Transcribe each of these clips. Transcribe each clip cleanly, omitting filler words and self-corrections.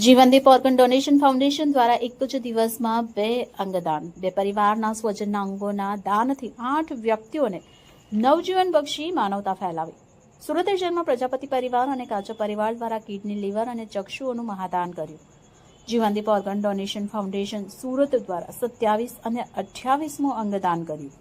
જીવનદીપ organ donation foundation દ્વારા એક જ દિવસમાં 2 અંગદાન, 2 પરિવારના સ્વજનના અંગોના દાનથી 8 વ્યક્તિઓને નવજીવન બક્ષી માનવતા ફેલાવી. સુરત શહેરમાં પ્રજાપતિ પરિવાર અને કાચા પરિવાર દ્વારા કિડની, લીવર અને ચક્ષુઓનું મહાદાન કર્યું. જીવનદીપ ઓર્ગન ડોનેશન ફાઉન્ડેશન સુરત દ્વારા 27 અને 28મું અંગદાન કર્યું.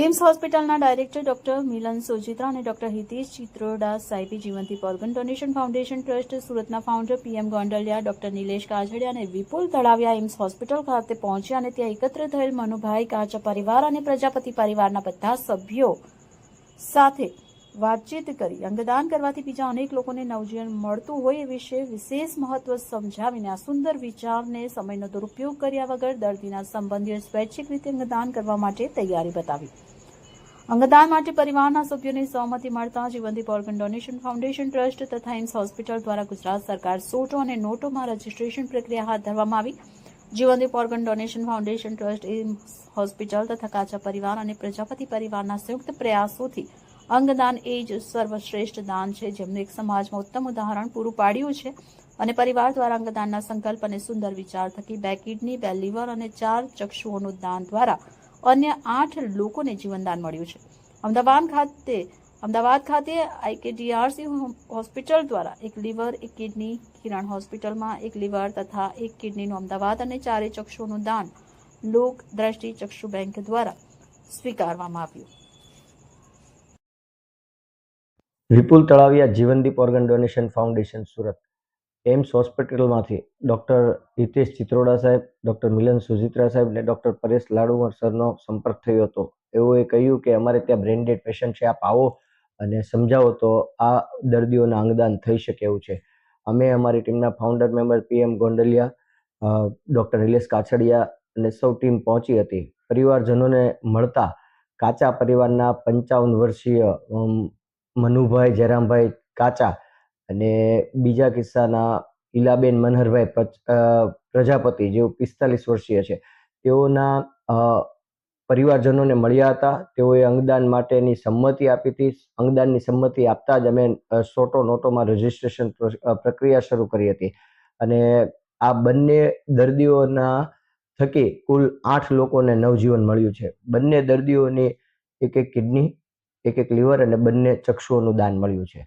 એમ્સ હોસ્પિટલના ડાયરેક્ટર ડોક્ટર મિલન સોજીત્રા અને ડોક્ટર હિતેશ ચિત્રોડા સાહેબે Jivandeep organ donation foundation Trust સુરતના founder PM Gondaliya, doctor Nilesh Kachhadiya અને વિપુલ તળાવિયા એમ્સ હોસ્પિટલ ખાતે પહોંચ્યા અને ત્યાં એકત્ર થયેલ મનુભાઈ, કાચા પરિવાર અને પ્રજાપતિ પરિવારના બધા સભ્યો સાથે વાતચીત કરી અંગદાન કરવાથી બીજા અનેક લોકોને નવજીવન મળતું હોય એ વિશે વિશેષ મહત્વ સમજાવીને આ સુંદર વિચારને સમયનો દુરુપયોગ કર્યા વગર દર્દીના સંબંધીઓએ સ્વૈચ્છિક રીતે અંગદાન કરવા માટે તૈયારી બતાવી. અંગદાન માટે પરિવારના સભ્યોની સહમતિ મળતા જીવનદીપ ઓર્ગન ડોનેશન ફાઉન્ડેશન ટ્રસ્ટ તથા એમ્સ હોસ્પિટલ દ્વારા ગુજરાત સરકાર સોટો અને નોટોમાં રજીસ્ટ્રેશન પ્રક્રિયા હાથ ધરવામાં આવી. Jeevandeep organ donation foundation trust AIIMS hospital તથા કાચા પરિવાર અને પ્રજાપતિ પરિવારના સંયુક્ત પ્રયાસોથી અંગદાન એ જ સર્વશ્રેષ્ઠ દાન છે, જેમનું એક સમાજમાં ઉત્તમ ઉદાહરણ પૂરું પાડ્યું છે અને પરિવાર દ્વારા અંગદાનના સંકલ્પ અને સુંદર વિચાર થકી 2 કિડની, 2 લીવર અને 4 ચક્ષુઓનું દાન દ્વારા અન્ય 8 લોકોને જીવનદાન મળ્યું છે. અમદાવાદ ખાતે આઈકેડીઆરસી હોસ્પિટલ દ્વારા 1 લીવર, 1 કિડની, કિરણ હોસ્પિટલમાં 1 લીવર તથા 1 કિડનીનું અમદાવાદ અને 4 ચક્ષુઓનું દાન લોક દ્રષ્ટિ ચક્ષુ બેંક દ્વારા સ્વીકારવામાં આવ્યું. Vipul Talaviya, Jivandeep organ donation Foundation Surat. AIIMS હોસ્પિટલમાંથી ડૉક્ટર હિતેશ ચિત્રોડા સાહેબ, ડૉક્ટર મિલન સુજિત્રા સાહેબ અને ડૉક્ટર પરેશ લાડુમર સરનો સંપર્ક થયો હતો. એઓએ કહ્યું કે અમારે ત્યાં બ્રેન ડેડ પેશન્ટ છે, આપ આવો અને સમજાવો તો આ દર્દીઓના અંગદાન થઈ શકે એવું છે. અમે અમારી ટીમના founder member PM Gondaliya, doctor Nilesh Kachhadiya અને સૌ ટીમ પહોંચી હતી. પરિવારજનોને મળતા કાચા પરિવારના 55 વર્ષીય મનુભાઈ જયરામભાઈ કાચા અને બીજા કિસ્સાના ઈલાબેન મનહરભાઈ પ્રજાપતિ, જેઓ 45 વર્ષીય છે, તેઓના પરિવારજનોને મળ્યા હતા. તેઓએ અંગદાન માટેની સંમતિ આપી હતી. અંગદાનની સંમતિ આપતા જ અમે સોટો નોટોમાં રજીસ્ટ્રેશન પ્રક્રિયા શરૂ કરી હતી અને આ બંને દર્દીઓના થકી કુલ 8 લોકોને નવજીવન મળ્યું છે. બંને દર્દીઓની 1 કિડની, 1 લીવર અને બંને ચક્ષુઓનું દાન મળ્યું છે.